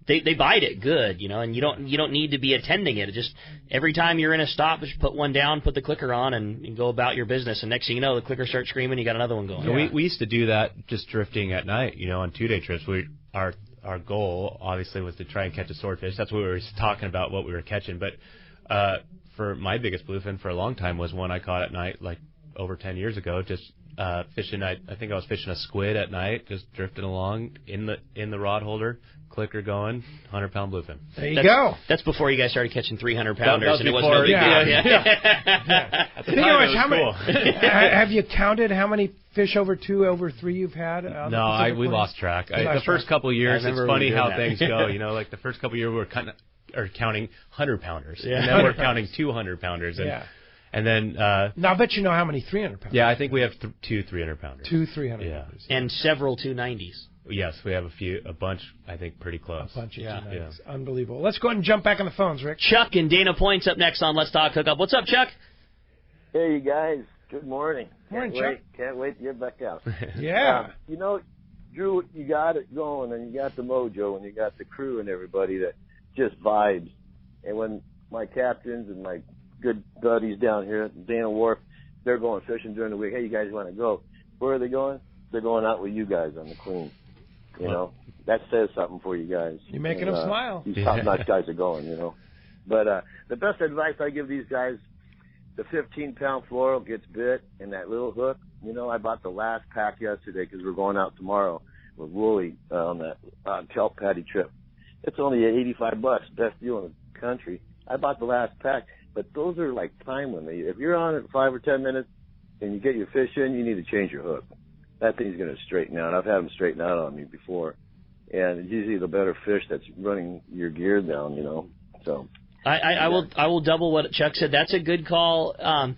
they bite it good, and you don't need to be attending it. Just every time you're in a stop, just put one down, put the clicker on, and go about your business. And next thing you know, the clicker starts screaming, you got another one going. Yeah. We used to do that just drifting at night, on 2-day trips. Our goal obviously was to try and catch a swordfish. That's what we were talking about, what we were catching. But for my biggest bluefin for a long time was one I caught at night, like over 10 years ago. Just fishing. I think I was fishing a squid at night, just drifting along in the rod holder, clicker going, 100-pound bluefin. There you go. That's before you guys started catching 300-pounders, and it wasn't no big deal. Yeah. Have you counted how many fish over 2, over 3 you've had? No, we lost track. The first couple of years, it's funny how things go. Like the first couple of years, we were counting 100-pounders, and then we're counting 200-pounders. And then now I bet you know how many 300-pounders. Yeah, I think we have 2 300-pounders. 2 300-pounders. And several 290s. Yes, we have a bunch, I think, pretty close. A bunch of 290s. Unbelievable. Let's go ahead and jump back on the phones, Rick. Chuck and Dana Point's up next on Let's Talk Hookup. What's up, Chuck? Hey, you guys. Good morning. Morning, Chuck. Can't wait to get back out. Yeah. Drew, you got it going, and you got the mojo, and you got the crew and everybody that just vibes. And when my captains and my good buddies down here at Dana Wharf, they're going fishing during the week. Hey, you guys want to go? Where are they going? They're going out with you guys on the Queen. That says something for you guys. You're making them smile. These top-notch guys are going, But the best advice I give these guys, the 15-pound floral gets bit and that little hook. I bought the last pack yesterday because we're going out tomorrow with Wooly on that kelp patty trip. It's only $85, best deal in the country. I bought the last pack, but those are like time limit. If you're on it 5 or 10 minutes and you get your fish in, you need to change your hook. That thing's going to straighten out. I've had them straighten out on me before. And it's usually the better fish that's running your gear down, So I will double what Chuck said. That's a good call. A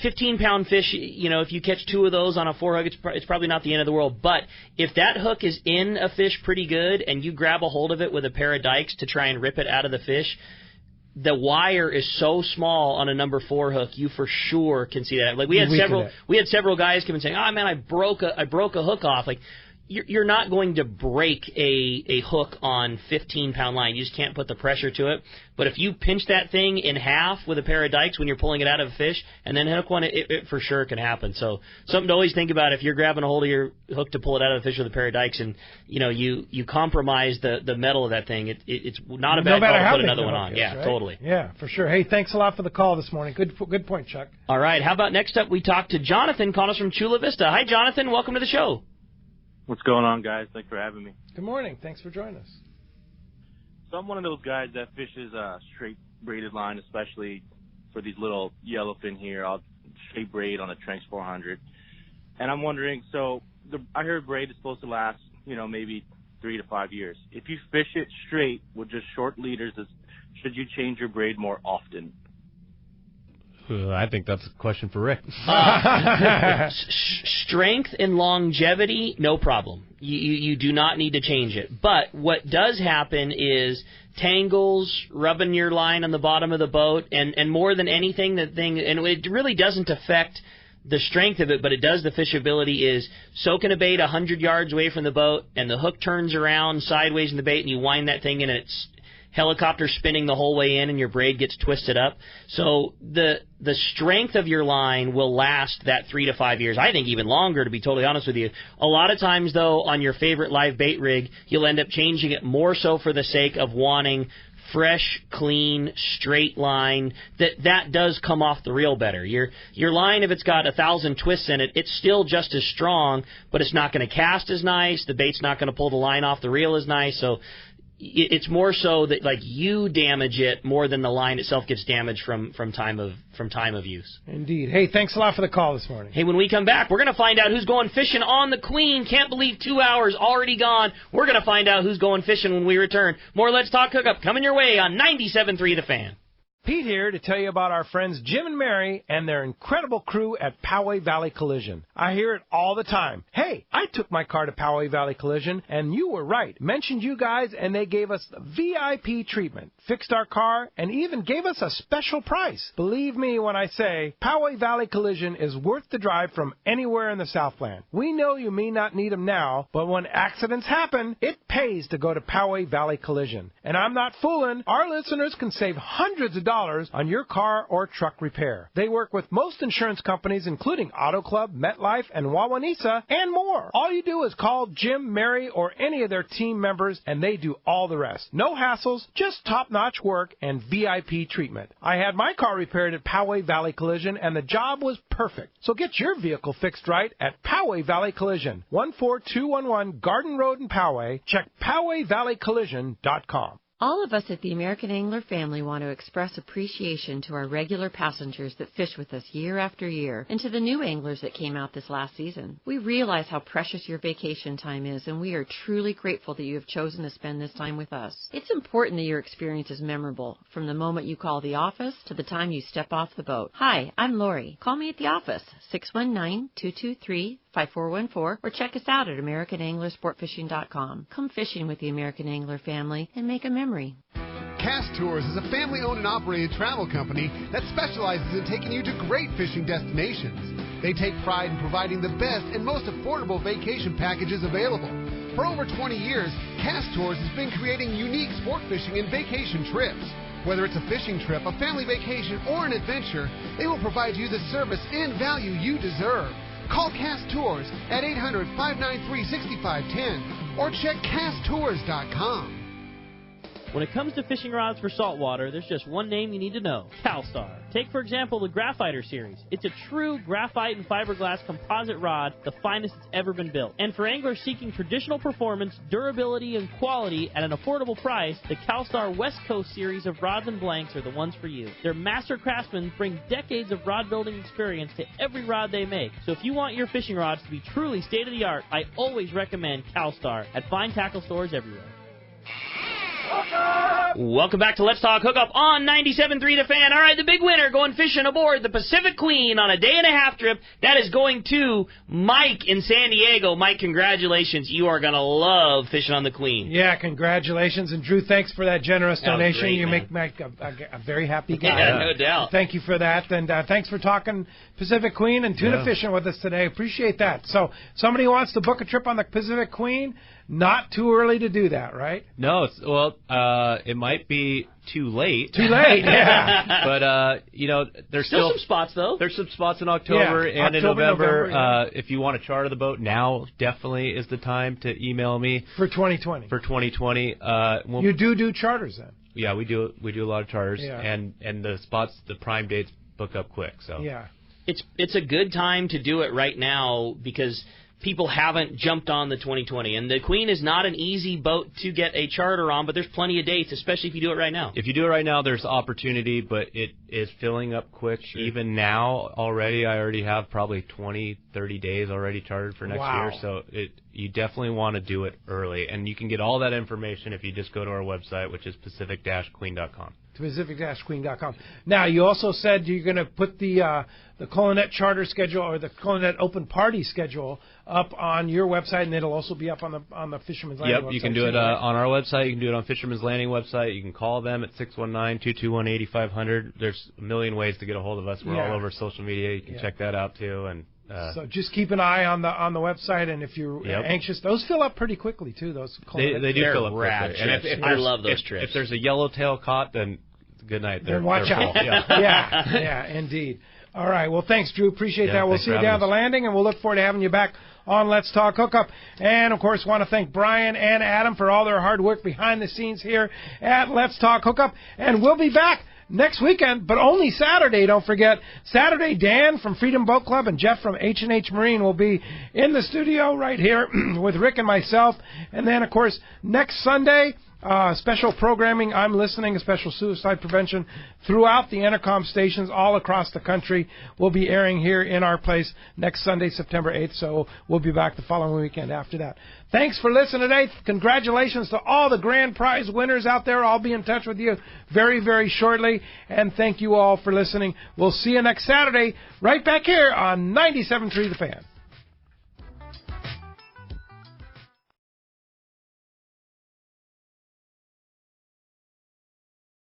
15-pound fish, if you catch 2 of those on a 4-hook, it's probably not the end of the world. But if that hook is in a fish pretty good and you grab a hold of it with a pair of dikes to try and rip it out of the fish, the wire is so small on a number 4 hook, you for sure can see that. Like we had several guys come and say, "Oh man, I broke a hook off." Like you're not going to break a hook on 15-pound line. You just can't put the pressure to it. But if you pinch that thing in half with a pair of dikes when you're pulling it out of a fish and then hook one, it for sure can happen. So something to always think about if you're grabbing a hold of your hook to pull it out of the fish with a pair of dikes and you compromise the metal of that thing, it's not a bad call to put another one on. Yeah, right? Totally. Yeah, for sure. Hey, thanks a lot for the call this morning. Good point, Chuck. All right. How about next up we talk to Jonathan calling us from Chula Vista. Hi, Jonathan. Welcome to the show. What's going on, guys? Thanks for having me. Good morning. Thanks for joining us. So I'm one of those guys that fishes straight braided line, especially for these little yellowfin here. I'll straight braid on a Tranx 400. And I'm wondering, I heard braid is supposed to last, maybe 3 to 5 years. If you fish it straight with just short leaders, should you change your braid more often? I think that's a question for Rick. Strength and longevity, no problem. You do not need to change it. But what does happen is tangles, rubbing your line on the bottom of the boat, and more than anything, and it really doesn't affect the strength of it, but it does the fishability, is soaking a bait 100 yards away from the boat, and the hook turns around sideways in the bait, and you wind that thing in, and it's helicopter spinning the whole way in, and your braid gets twisted up. So the strength of your line will last that 3 to 5 years. I think even longer, to be totally honest with you. A lot of times, though, on your favorite live bait rig, you'll end up changing it more so for the sake of wanting fresh, clean, straight line. That does come off the reel better. Your line, if it's got 1,000 twists in it, it's still just as strong, but it's not going to cast as nice. The bait's not going to pull the line off the reel as nice. So it's more so that you damage it more than the line itself gets damaged from time of use. Indeed. Hey, thanks a lot for the call this morning. Hey, when we come back, we're going to find out who's going fishing on the Queen. Can't believe 2 hours already gone. We're going to find out who's going fishing when we return. More Let's Talk Hookup coming your way on 97.3 The Fan. Pete here to tell you about our friends Jim and Mary and their incredible crew at Poway Valley Collision. I hear it all the time. Hey, I took my car to Poway Valley Collision, and you were right. Mentioned you guys, and they gave us the VIP treatment, fixed our car, and even gave us a special price. Believe me when I say Poway Valley Collision is worth the drive from anywhere in the Southland. We know you may not need them now, but when accidents happen, it pays to go to Poway Valley Collision. And I'm not fooling. Our listeners can save hundreds of dollars on your car or truck repair. They work with most insurance companies, including Auto Club, MetLife, and Wawanesa, and more. All you do is call Jim, Mary, or any of their team members, and they do all the rest. No hassles, just top-notch work and VIP treatment. I had my car repaired at Poway Valley Collision, and the job was perfect. So get your vehicle fixed right at Poway Valley Collision, 14211 Garden Road in Poway. Check PowayValleyCollision.com. All of us at the American Angler family want to express appreciation to our regular passengers that fish with us year after year, and to the new anglers that came out this last season. We realize how precious your vacation time is, and we are truly grateful that you have chosen to spend this time with us. It's important that your experience is memorable, from the moment you call the office to the time you step off the boat. Hi, I'm Lori. Call me at the office, 619-223-5414, or check us out at AmericanAnglerSportFishing.com. Come fishing with the American Angler family and make a memory. Cast Tours is a family-owned and operated travel company that specializes in taking you to great fishing destinations. They take pride in providing the best and most affordable vacation packages available. For over 20 years, Cast Tours has been creating unique sport fishing and vacation trips. Whether it's a fishing trip, a family vacation, or an adventure, they will provide you the service and value you deserve. Call Cast Tours at 800-593-6510 or check casttours.com. When it comes to fishing rods for saltwater, there's just one name you need to know: CalStar. Take, for example, the Graphiter series. It's a true graphite and fiberglass composite rod, the finest it's ever been built. And for anglers seeking traditional performance, durability, and quality at an affordable price, the CalStar West Coast series of rods and blanks are the ones for you. Their master craftsmen bring decades of rod building experience to every rod they make. So if you want your fishing rods to be truly state-of-the-art, I always recommend CalStar at fine tackle stores everywhere. Welcome back to Let's Talk Hookup on 97.3 The Fan. All right, the big winner going fishing aboard the Pacific Queen on a day-and-a-half trip. That is going to Mike in San Diego. Mike, congratulations. You are going to love fishing on the Queen. Yeah, congratulations. And, Drew, thanks for that generous donation. Great, you man. make Mike a very happy guy. Yeah, no doubt. Thank you for that. And thanks for talking Pacific Queen and tuna fishing with us today. Appreciate that. So somebody wants to book a trip on the Pacific Queen, not too early to do that, right? No, it might be too late. Too late, yeah. But, there's Still some spots, though. There's some spots in October and in November. Yeah. If you want to charter the boat, now definitely is the time to email me. For 2020. For 2020. You do charters then? Yeah, we do a lot of charters. Yeah. And the spots, the prime dates book up quick. So yeah. It's a good time to do it right now because people haven't jumped on the 2020. And the Queen is not an easy boat to get a charter on, but there's plenty of dates, especially if you do it right now. If you do it right now, there's opportunity, but it is filling up quick. Sure. Even now, I already have probably 20, 30 days already chartered for next year. So you definitely want to do it early. And you can get all that information if you just go to our website, which is pacific-queen.com. to Pacific-Queen.com. Now, you also said you're going to put the Colonet charter schedule or the Colonet open party schedule up on your website, and it'll also be up on the Fisherman's Landing website. Yep, you can do it on our website. You can do it on Fisherman's Landing website. You can call them at 619-221-8500. There's a million ways to get a hold of us. We're all over social media. You can check that out too. And so just keep an eye on the website, and if you're anxious, those fill up pretty quickly too. Those they do fill up quickly. And if I love those trips. If there's a yellowtail caught, then good night. Then watch out. Yeah, indeed. All right. Well, thanks, Drew. Appreciate that. We'll see you down at the landing, and we'll look forward to having you back on Let's Talk Hookup. And, of course, want to thank Brian and Adam for all their hard work behind the scenes here at Let's Talk Hookup. And we'll be back next weekend, but only Saturday. Don't forget, Saturday, Dan from Freedom Boat Club and Jeff from H&H Marine will be in the studio right here with Rick and myself. And then, of course, next Sunday, special programming, I'm Listening, special suicide prevention throughout the Intercom stations all across the country will be airing here in our place next Sunday, September 8th, so we'll be back the following weekend after that. Thanks for listening today. Congratulations to all the grand prize winners out there. I'll be in touch with you very, very shortly, and thank you all for listening. We'll see you next Saturday right back here on 97.3 The Fan.